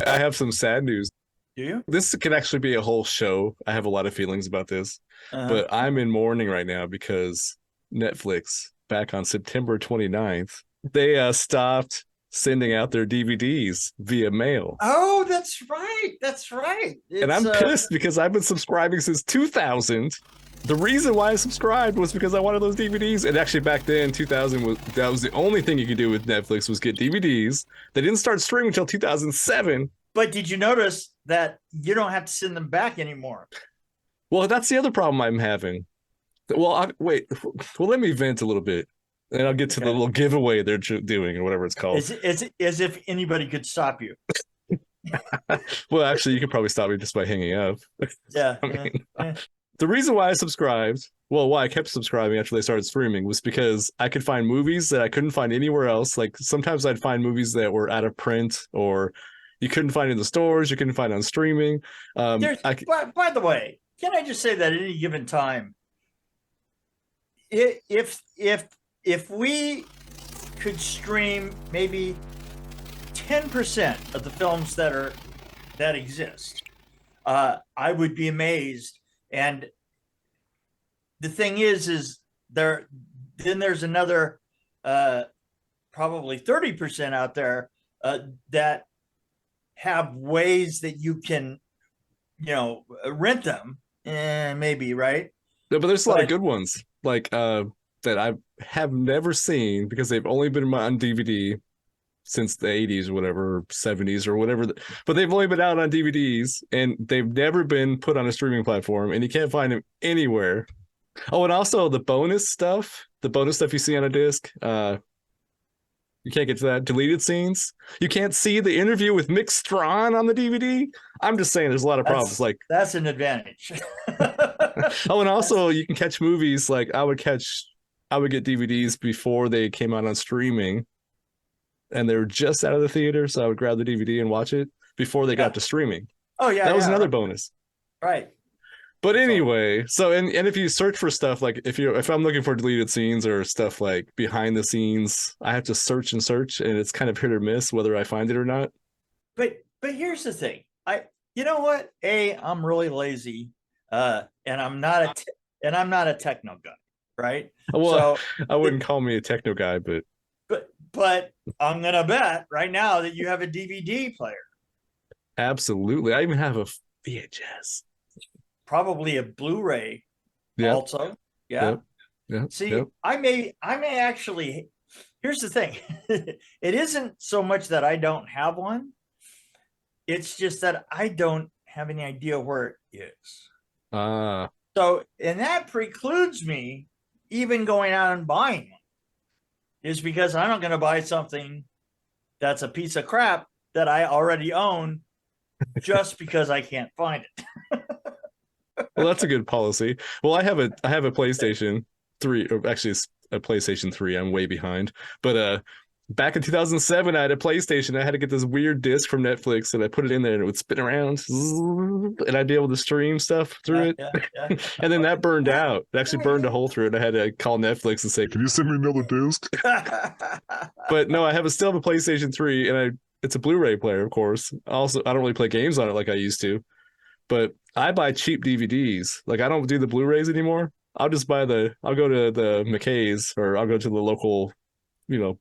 I have some sad news. Do you? This could actually be a whole show. I have a lot of feelings about this, Uh-huh. but I'm in mourning right now because Netflix, back on September 29th, they stopped sending out their DVDs via mail. Oh, that's right. That's right. And It's I'm pissed because I've been subscribing since 2000. The reason why I subscribed was because I wanted those DVDs. And actually, back then, 2000 was that was the only thing you could do with Netflix was get DVDs. They didn't start streaming until 2007. But did you notice that you don't have to send them back anymore? Well, that's the other problem I'm having. Well, wait. Well, let me vent a little bit, and I'll get to the Okay. little giveaway they're doing or whatever it's called. It's as if anybody could stop you. Well, actually, you could probably stop me just by hanging up. Yeah. I mean, the reason why I subscribed, well, why I kept subscribing after they started streaming was because I could find movies that I couldn't find anywhere else. Like sometimes I'd find movies that were out of print or you couldn't find in the stores, you couldn't find on streaming. There's, I by the way, can I just say that at any given time, if we could stream maybe 10% of the films that exist, I would be amazed. And the thing is there's another probably 30% out there that have ways that you can, rent them, and maybe, right? no, but there's a lot of But good ones like that I have never seen because they've only been on DVD since the 80s or whatever, or 70s or whatever, but they've only been out on DVDs and they've never been put on a streaming platform and you can't find them anywhere. Oh, and also the bonus stuff you see on a disc, you can't get to that. Deleted scenes. You can't see the interview with Mick Strawn on the DVD. I'm just saying there's a lot of problems. Like, that's an advantage. oh, and also you can catch movies. Like I would get DVDs before they came out on streaming and they were just out of the theater. So I would grab the DVD and watch it before they got to streaming. Oh yeah, That was yeah, another right. bonus. Right. But So anyway, so and if you search for stuff like if I'm looking for deleted scenes or stuff like behind the scenes, I have to search and search, and it's kind of hit or miss whether I find it or not. but here's the thing. You know what? I'm really lazy, and I'm not a techno guy, right? Well, So I wouldn't call me a techno guy, but but I'm gonna bet right now that you have a DVD player, absolutely, I even have a VHS. probably a Blu-ray Yep, also. Yeah. yep, yep, See, yep. I may actually. Here's the thing. It isn't so much that I don't have one. It's just that I don't have any idea where it is. Ah, So, and that precludes me even going out and buying one, is because I'm not going to buy something that's a piece of crap that I already own just because I can't find it. well, that's a good policy. Well, I have a PlayStation 3, or actually it's a PlayStation 3. I'm way behind, but back in 2007, I had a PlayStation. I had to get this weird disc from Netflix, and I put it in there, and it would spin around, and I'd be able to stream stuff through Yeah, it. yeah, yeah. And then that burned out. It actually burned a hole through it. I had to call Netflix and say, "Can you send me another disc?" But no, still have a PlayStation 3, and it's a Blu-ray player, of course. Also, I don't really play games on it like I used to, but I buy cheap DVDs. Like I don't do the Blu-rays anymore. I'll go to the McKay's or I'll go to the local, you know,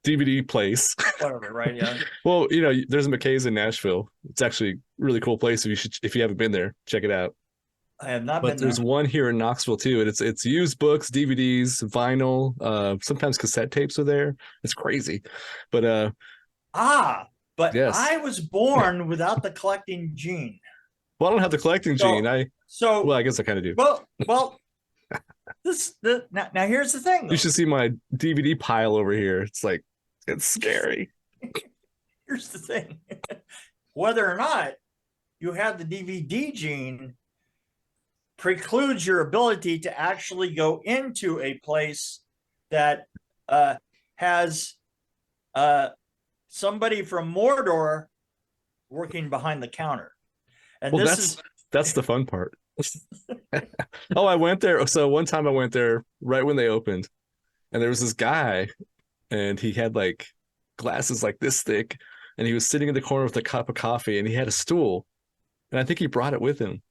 DVD place. Whatever, right? Yeah. Well, there's a McKay's in Nashville. It's actually a really cool place. If you haven't been there, check it out. I have not But been there. there's one here in Knoxville too, and it's used books, DVDs, vinyl, sometimes cassette tapes are there. It's crazy. But But yes. I was born without the collecting gene. Well, I don't have the collecting gene. So, Well, so I guess I kind of do. well, now here's the thing You though. should see my DVD pile over here. It's scary. Here's the thing. Whether or not you have the DVD gene precludes your ability to actually go into a place that has somebody from Mordor working behind the counter. And Well, this is that's the fun part. Oh, I went there. So one time I went there right when they opened, and there was this guy, and he had like glasses like this thick, and he was sitting in the corner with a cup of coffee, and he had a stool, and I think he brought it with him.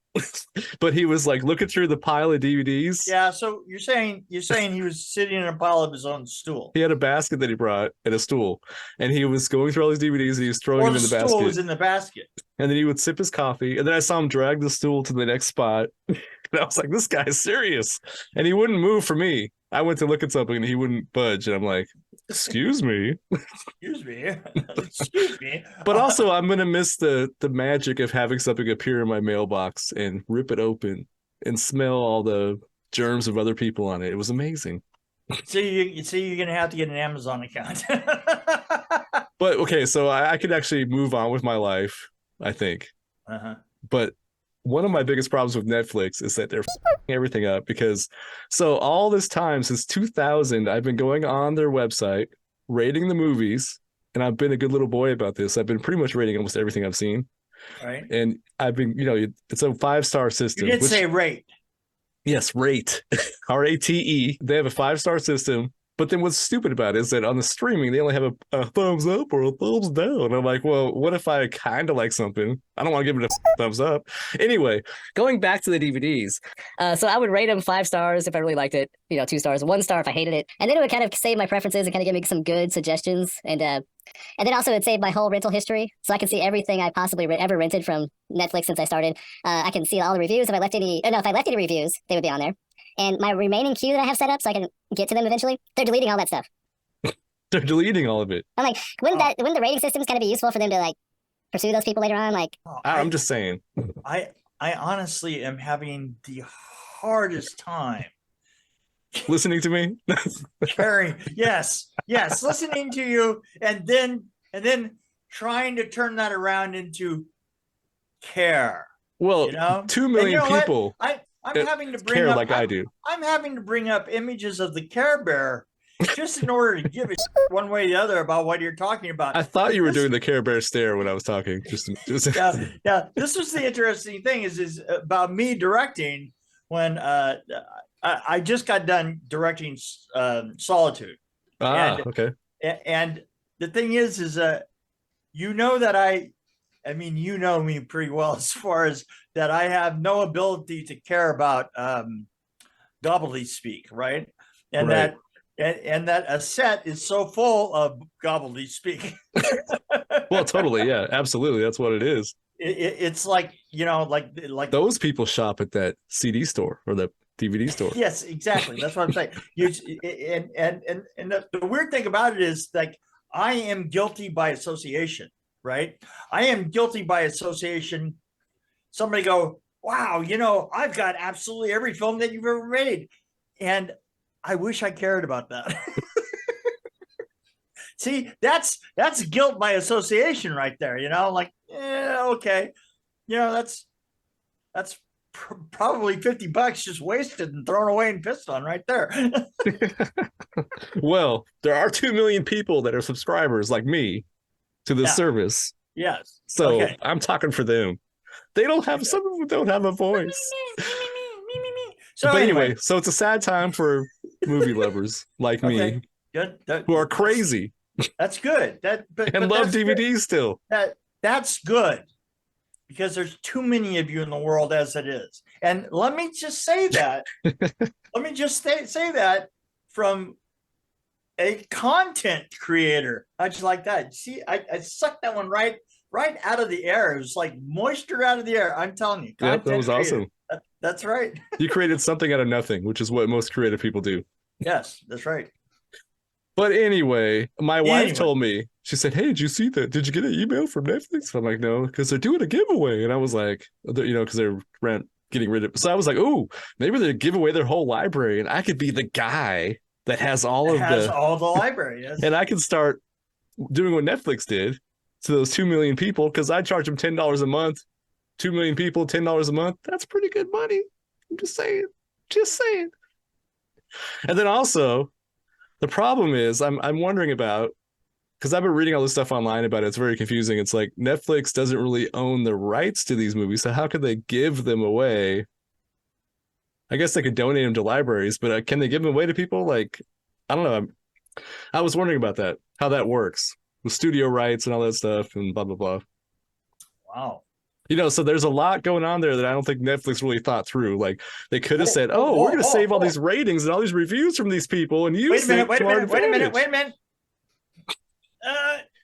But he was like looking through the pile of DVDs. Yeah, so you're saying he was sitting in a pile of his own stool. He had a basket that he brought and a stool, and he was going through all these DVDs, and he was throwing them in the basket. Stool was in the basket. And then he would sip his coffee, and then I saw him drag the stool to the next spot. And I was like, this guy's serious. And he wouldn't move for me. I went to look at something and he wouldn't budge. And I'm like, excuse me. Excuse me. Excuse me. But also, I'm going to miss the magic of having something appear in my mailbox and rip it open and smell all the germs of other people on it. It was amazing. So you're going to have to get an Amazon account. But okay, so I could actually move on with my life, I think. Uh-huh. But one of my biggest problems with Netflix is that they're everything up, because so all this time since 2000, I've been going on their website, rating the movies, and I've been a good little boy about this. I've been pretty much rating almost everything I've seen. Right. And I've been, it's a 5-star system. You did say rate. Yes, rate. RATE. They have a 5-star system. But then what's stupid about it is that on the streaming, they only have a thumbs up or a thumbs down. And I'm like, well, what if I kind of like something? I don't want to give it a thumbs up. Anyway, going back to the DVDs. So I would rate them 5 stars if I really liked it, 2 stars, 1 star if I hated it. And then it would kind of save my preferences and kind of give me some good suggestions. And then also it saved my whole rental history. So I can see everything I possibly ever rented from Netflix since I started. I can see all the reviews. If I left any reviews, they would be on there. And my remaining queue that I have set up so I can get to them eventually, they're deleting all that stuff. They're deleting all of it. I'm like, wouldn't the rating systems kind of be useful for them to like pursue those people later on? Like, I'm just saying. I honestly am having the hardest time listening to me. yes, listening to you, and then trying to turn that around into care. Well, 2 million people. I'm having to bring care up like I do. I'm having to bring up images of the Care Bear just in order to give it one way or the other about what you're talking about. I thought you were doing the Care Bear stare when I was talking. Yeah. This was the interesting thing is about me directing when I just got done directing Solitude. Okay. And the thing is that that I mean, you know me pretty well as far as that I have no ability to care about gobbledygook, right? And right. that a set is so full of gobbledygook. Well, totally, yeah, absolutely, that's what it is. It's like like those people shop at that CD store or the DVD store. Yes, exactly. That's what I'm saying. And the weird thing about it is like I am guilty by association. Right? I am guilty by association. Somebody go, wow, I've got absolutely every film that you've ever made. And I wish I cared about that. See, that's guilt by association right there, like, okay. That's probably $50 just wasted and thrown away and pissed on right there. Well, there are 2 million people that are subscribers like me to this service. Yes. So I'm talking for them. They don't have, some of them don't have a voice. So but anyway, so it's a sad time for movie lovers like me who are crazy. That's good. And love DVDs good. Still. That's good because there's too many of you in the world as it is. And let me just say that. Let me just say that from a content creator. I just like that. See, I sucked that one right out of the air. It was like moisture out of the air. I'm telling you. Yeah, that was creator. Awesome. That's right. You created something out of nothing, which is what most creative people do. Yes, that's right. But anyway, my wife told me, she said, hey, did you see that? Did you get an email from Netflix? I'm like, no, because they're doing a giveaway. And I was like, because they're getting rid of it. So I was like, oh, maybe they give away their whole library and I could be the guy that has all the library, yes. And I can start doing what Netflix did to those 2 million people, because I charge them $10 a month. 2 million people, $10 a month. That's pretty good money. I'm just saying. And then also, the problem is I'm wondering about, because I've been reading all this stuff online about it. It's very confusing. It's like Netflix doesn't really own the rights to these movies, so how could they give them away? I guess they could donate them to libraries, but can they give them away to people? Like, I don't know. I was wondering about that, how that works. with studio rights and all that stuff and blah blah blah. Wow. So there's a lot going on there that I don't think Netflix really thought through. Like they could have said, "Oh, we're going to save all these ratings and all these reviews from these people and use Wait a minute.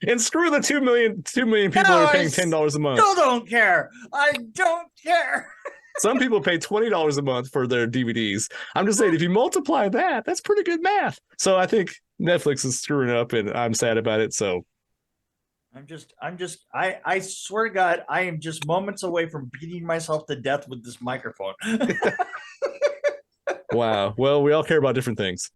And screw the 2 million people who are paying $10 a month. Still don't care. I don't care. Some people pay $20 a month for their DVDs. I'm just saying, if you multiply that, that's pretty good math. So I think Netflix is screwing up, and I'm sad about it. So I swear to God, I am just moments away from beating myself to death with this microphone. wow. Well, we all care about different things.